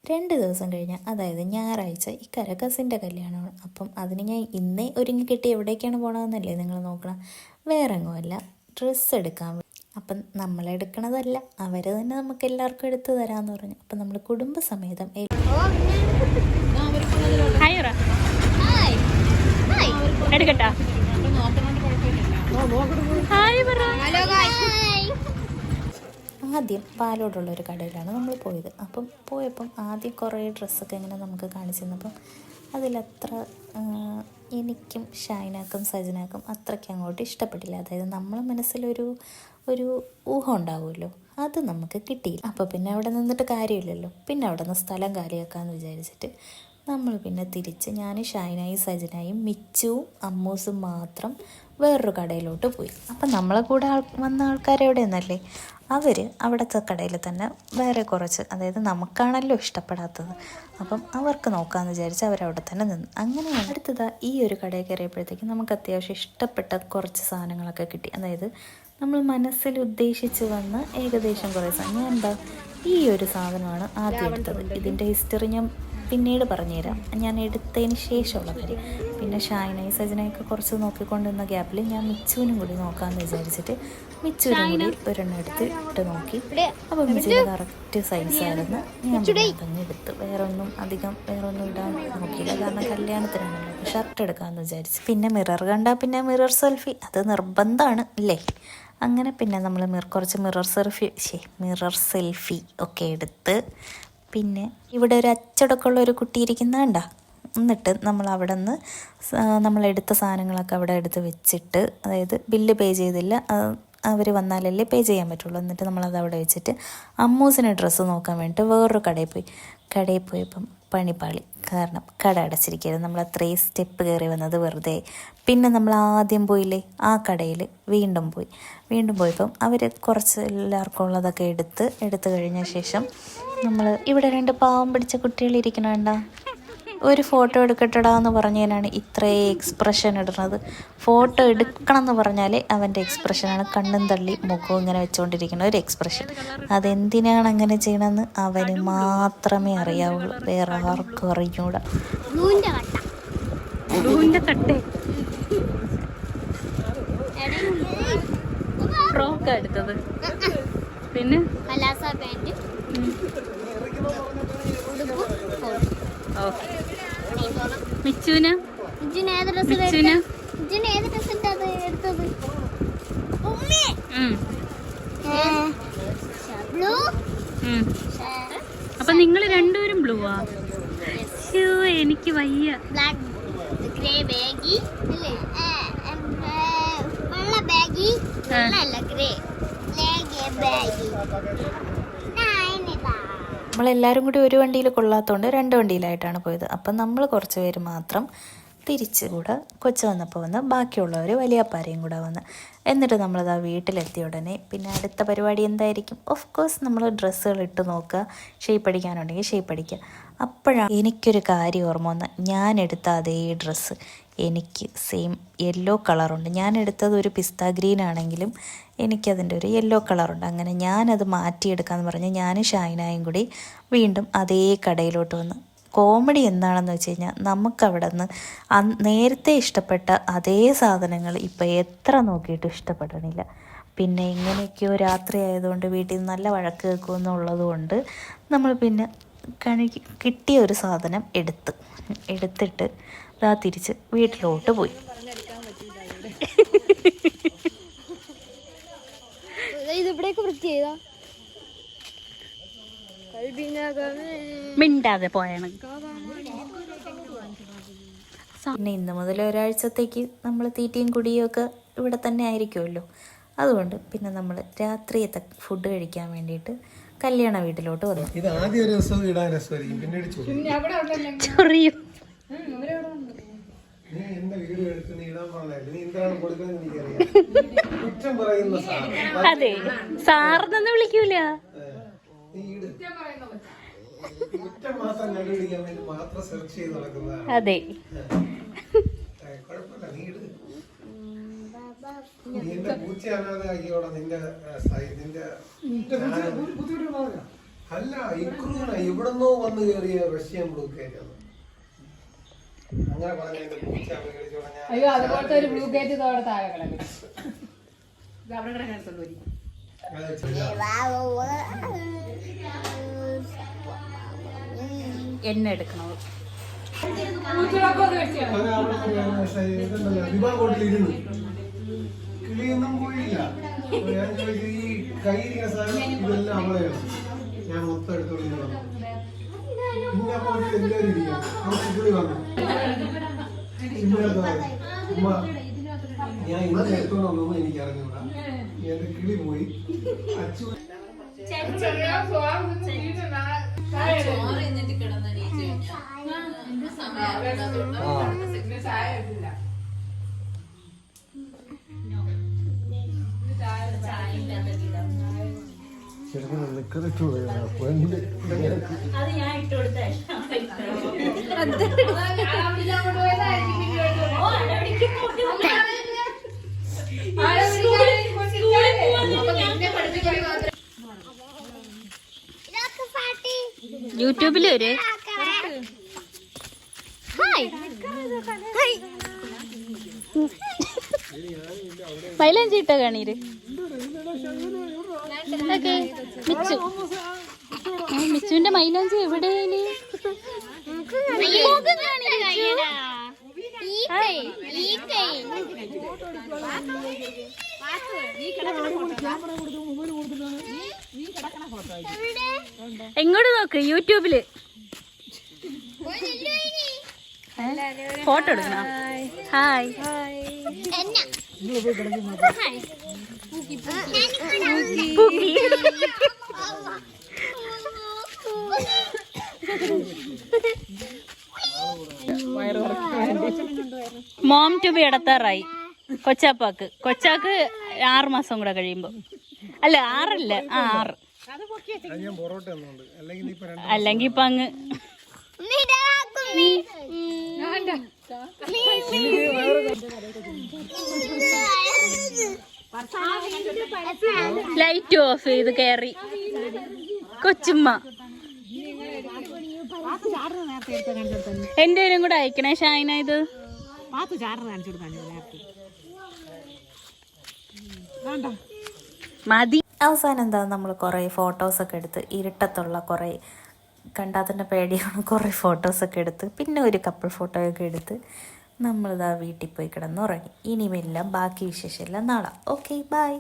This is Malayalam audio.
2 ദിവസം കഴിഞ്ഞാൽ, അതായത് ഞായറാഴ്ച ഇക്കര കസിൻ്റെ കല്യാണമാണ്. അപ്പം അതിന് ഞാൻ ഇന്നേ ഒരുങ്ങി കിട്ടി എവിടേക്കാണ് പോകണമെന്നല്ലേ നിങ്ങൾ നോക്കണം. വേറെ എങ്ങുമല്ല, ഡ്രസ്സ് എടുക്കാൻ. അപ്പം നമ്മളെടുക്കണതല്ല, അവർ തന്നെ നമുക്ക് എല്ലാവർക്കും എടുത്തു തരാമെന്ന് പറഞ്ഞു. അപ്പം നമ്മൾ കുടുംബസമേതം എടുക്കട്ടാ. ആദ്യം പാലോടുള്ളൊരു കടയിലാണ് നമ്മൾ പോയത്. അപ്പം പോയപ്പം ആദ്യം കുറേ ഡ്രസ്സൊക്കെ ഇങ്ങനെ നമുക്ക് കാണിച്ചു തന്നപ്പം അതിലത്ര എനിക്കും ഷൈനാക്കും സജനാക്കും അത്രയ്ക്ക് അങ്ങോട്ട് ഇഷ്ടപ്പെട്ടില്ല. അതായത് നമ്മളെ മനസ്സിലൊരു ഊഹം ഉണ്ടാവുമല്ലോ, അത് നമുക്ക് കിട്ടിയില്ല. അപ്പോൾ പിന്നെ അവിടെ നിന്നിട്ട് കാര്യമില്ലല്ലോ. പിന്നെ അവിടെ നിന്ന് സ്ഥലം കാലിയാക്കാമെന്ന് വിചാരിച്ചിട്ട് നമ്മൾ പിന്നെ തിരിച്ച് ഞാൻ ഷൈനായും സജനായും മിച്ചുവും അമ്മൂസും മാത്രം വേറൊരു കടയിലോട്ട് പോയി. അപ്പം നമ്മളെ കൂടെ വന്ന ആൾക്കാരെവിടെയെന്നല്ലേ, അവർ അവിടുത്തെ കടയിൽ തന്നെ വേറെ കുറച്ച്, അതായത് നമുക്കാണല്ലോ ഇഷ്ടപ്പെടാത്തത്, അപ്പം അവർക്ക് നോക്കാമെന്ന് വിചാരിച്ച് അവരവിടെ തന്നെ നിന്ന്. അങ്ങനെയാണ് അടുത്തത് ഈ ഒരു കടയിൽ കയറിയപ്പോഴത്തേക്കും നമുക്ക് അത്യാവശ്യം ഇഷ്ടപ്പെട്ട കുറച്ച് സാധനങ്ങളൊക്കെ കിട്ടി. അതായത് നമ്മൾ മനസ്സിൽ ഉദ്ദേശിച്ച് വന്ന ഏകദേശം കുറേ സാധനം. ഞാൻ ഈ ഒരു സാധനമാണ് ആദ്യം എടുത്തത്. ഇതിൻ്റെ ഹിസ്റ്ററി ഞാൻ പിന്നീട് പറഞ്ഞുതരാം, ഞാൻ എടുത്തതിന് ശേഷമുള്ള കാര്യം. പിന്നെ ഷൈനായി സജനയൊക്കെ കുറച്ച് നോക്കിക്കൊണ്ടിരുന്ന ഗ്യാപ്പിൽ ഞാൻ മിച്ചുവിനും കൂടി നോക്കാമെന്ന് വിചാരിച്ചിട്ട് മിച്ചുവിനും കൂടി ഒരെണ്ണം ഇട്ട് നോക്കി. അപ്പോൾ മിച്ചുവിന് കറക്റ്റ് സൈസായിരുന്നു. ഞാൻ തന്നെ എടുത്ത് വേറെ ഒന്നും ഇടാൻ നോക്കിയില്ല, കാരണം കല്യാണത്തിനാണല്ലോ. അപ്പോൾ ഷർട്ട് എടുക്കാമെന്ന് വിചാരിച്ചു. പിന്നെ മിറർ കണ്ടാൽ പിന്നെ മിറർ സെൽഫി അത് നിർബന്ധമാണ് അല്ലേ. അങ്ങനെ പിന്നെ നമ്മൾ കുറച്ച് മിറർ സെൽഫി ഒക്കെ എടുത്ത്, പിന്നെ ഇവിടെ ഒരു അച്ചടക്കമുള്ള ഒരു കുട്ടി ഇരിക്കുന്നതുണ്ടോ. എന്നിട്ട് നമ്മൾ അവിടെ നിന്ന് നമ്മളെടുത്ത സാധനങ്ങളൊക്കെ അവിടെ എടുത്ത് വെച്ചിട്ട്, അതായത് ബില്ല് പേ ചെയ്തില്ല, അവർ വന്നാലല്ലേ പേ ചെയ്യാൻ പറ്റുള്ളൂ. എന്നിട്ട് നമ്മളത് അവിടെ വെച്ചിട്ട് അമ്മൂസിന് ഡ്രസ്സ് നോക്കാൻ വേണ്ടിയിട്ട് വേറൊരു കടയിൽ പോയപ്പം പണിപ്പാളി, കാരണം കട അടച്ചിരിക്കുകയായിരുന്നു. നമ്മൾ അത്രയും സ്റ്റെപ്പ് കയറി വന്നത് വെറുതെ. പിന്നെ നമ്മൾ ആദ്യം പോയില്ലേ ആ കടയിൽ വീണ്ടും പോയപ്പം അവർ കുറച്ച് എല്ലാവർക്കും ഉള്ളതൊക്കെ എടുത്ത് കഴിഞ്ഞ ശേഷം നമ്മൾ ഇവിടെ 2 പാവം പിടിച്ച കുട്ടികളിരിക്കണ വേണ്ട, ഒരു ഫോട്ടോ എടുക്കട്ടടാ എന്ന് പറഞ്ഞതിനാണ് ഇത്രയും എക്സ്പ്രഷൻ ഇടുന്നത്. ഫോട്ടോ എടുക്കണം എന്ന് പറഞ്ഞാൽ അവൻ്റെ എക്സ്പ്രഷനാണ് കണ്ണും തള്ളി മുഖവും ഇങ്ങനെ വെച്ചുകൊണ്ടിരിക്കുന്ന ഒരു എക്സ്പ്രഷൻ. അതെന്തിനാണ് അങ്ങനെ ചെയ്യണമെന്ന് അവന് മാത്രമേ അറിയാവുള്ളൂ, വേറെ ആർക്കും അറിഞ്ഞൂടാ. എടുത്തത് പിന്നെ മിച്ചുവിന് അപ്പൊ നിങ്ങൾ രണ്ടുപേരും ബ്ലൂവാ? എനിക്ക് വയ്യ. നമ്മളെല്ലാവരും കൂടി ഒരു വണ്ടിയിൽ കൊള്ളാത്തതുകൊണ്ട് 2 വണ്ടിയിലായിട്ടാണ് പോയത്. അപ്പം നമ്മൾ കുറച്ച് പേര് മാത്രം തിരിച്ച് കൂടെ കൊച്ചു വന്നപ്പോൾ വന്ന്, ബാക്കിയുള്ളവർ വലിയപ്പാരെയും കൂടെ വന്ന്. എന്നിട്ട് നമ്മളത് ആ വീട്ടിലെത്തിയ ഉടനെ പിന്നെ അടുത്ത പരിപാടി എന്തായിരിക്കും? ഓഫ് കോഴ്സ് നമ്മൾ ഡ്രസ്സുകൾ ഇട്ട് നോക്കുക, ഷേപ്പ് അടിക്കാനുണ്ടെങ്കിൽ ഷേപ്പ് അടിക്കുക. അപ്പോഴാണ് എനിക്കൊരു കാര്യം ഓർമ്മ വന്നത്. ഞാൻ എടുത്ത അതേ ഡ്രസ്സ് എനിക്ക് സെയിം യെല്ലോ കളറുണ്ട്. ഞാൻ എടുത്തത് ഒരു പിസ്ത ഗ്രീൻ ആണെങ്കിലും എനിക്കതിൻ്റെ ഒരു യെല്ലോ കളറുണ്ട്. അങ്ങനെ ഞാനത് മാറ്റിയെടുക്കാമെന്ന് പറഞ്ഞ് ഞാൻ ഷൈനായും കൂടി വീണ്ടും അതേ കടയിലോട്ട് വന്ന്. കോമഡി എന്താണെന്ന് വെച്ച് കഴിഞ്ഞാൽ, നമുക്കവിടെ നിന്ന് നേരത്തെ ഇഷ്ടപ്പെട്ട അതേ സാധനങ്ങൾ ഇപ്പം എത്ര നോക്കിയിട്ടും ഇഷ്ടപ്പെടണില്ല. പിന്നെ ഇങ്ങനെയൊക്കെയോ രാത്രി ആയതുകൊണ്ട് വീട്ടിൽ നിന്ന് നല്ല വഴക്ക് കേൾക്കുമെന്നുള്ളത് കൊണ്ട് നമ്മൾ പിന്നെ കിട്ടിയ ഒരു സാധനം എടുത്തിട്ട് തിരിച്ച് വീട്ടിലോട്ട് പോയി. മിണ്ടാതെ പോയാണ്. പിന്നെ ഇന്ന് മുതൽ ഒരാഴ്ചത്തേക്ക് നമ്മൾ തീറ്റയും കുടിയും ഒക്കെ ഇവിടെ തന്നെ ആയിരിക്കുമല്ലോ. അതുകൊണ്ട് പിന്നെ നമ്മൾ രാത്രിയത്തെ ഫുഡ് കഴിക്കാൻ വേണ്ടിയിട്ട് കല്യാണ വീട്ടിലോട്ട് വന്നു. ചൊറിയും. അതെ, സാറിനൊന്നും വിളിക്കൂല. അതെ, അല്ല ഇവിടുന്നോ വന്ന് കയറിയ റഷ്യൻ ബ്ലൂ കേറ്റ് അങ്ങനെ അയ്യോ അതുപോലത്തെ ഒരു ബ്ലൂ കേറ്റ് ഇതോടെ താഴെ കിടക്കും അവിടെ കിടക്കാൻ എണ്ണ എടുക്കണത് കിളിയൊന്നും പോയില്ല. ഞാൻ ചോദിച്ചു ഈ കയ്യിരിക്കുന്ന സാധനം ഇതെല്ലാം അവളെയാണ്. ഞാൻ മൊത്തം എടുത്തോണ്ട് വന്നു. പിന്നെ അപ്പോൾ എല്ലാവരും ഇരിക്കും. കിളി വന്നു. ഉമ്മ ഞാൻ ഇന്നലെ എടുത്തോണ്ട് വന്നു എനിക്ക് അറിഞ്ഞൂടാ. എന്റെ കിളി പോയി. അച്ചു അത് ഞാൻ ഇട്ട് കൊടുത്തേ യൂട്യൂബിൽ ഒരു മൈലാഞ്ചി ഇട്ട കാണീര് മിച്ചു മിച്ചുവിന്റെ മൈലാഞ്ചി എവിടെയാണ് എങ്ങോട്ട് നോക്ക് യൂട്യൂബില് ഫോട്ടോ എടുക്കണം ഹായ് മോം ടു ബി എടുത്താറായി കൊച്ചാപ്പാക്ക് 6 മാസം കൂടെ കഴിയുമ്പോ അല്ല 6 അല്ല 6 അല്ലെങ്കിൽ ഇപ്പൊ അങ്ങ് ലൈറ്റ് ഓഫ് ചെയ്ത് കയറി കൊച്ചുമ്മ എന്തേലും കൂടെ അയക്കണേ ഷൈന ഇത് മതി. അവസാനം എന്താ നമ്മൾ കുറേ ഫോട്ടോസൊക്കെ എടുത്ത് ഇരുട്ടത്തുള്ള കുറേ കണ്ടാൽ തന്നെ പേടിയാണ് കുറേ ഫോട്ടോസൊക്കെ എടുത്ത് പിന്നെ ഒരു കപ്പിൾ ഫോട്ടോയൊക്കെ എടുത്ത് നമ്മളിതാ വീട്ടിൽ പോയി കിടന്നുറങ്ങി. ഇനിയുമെല്ലാം ബാക്കി വിശേഷമെല്ലാം നാളെ. Okay bye.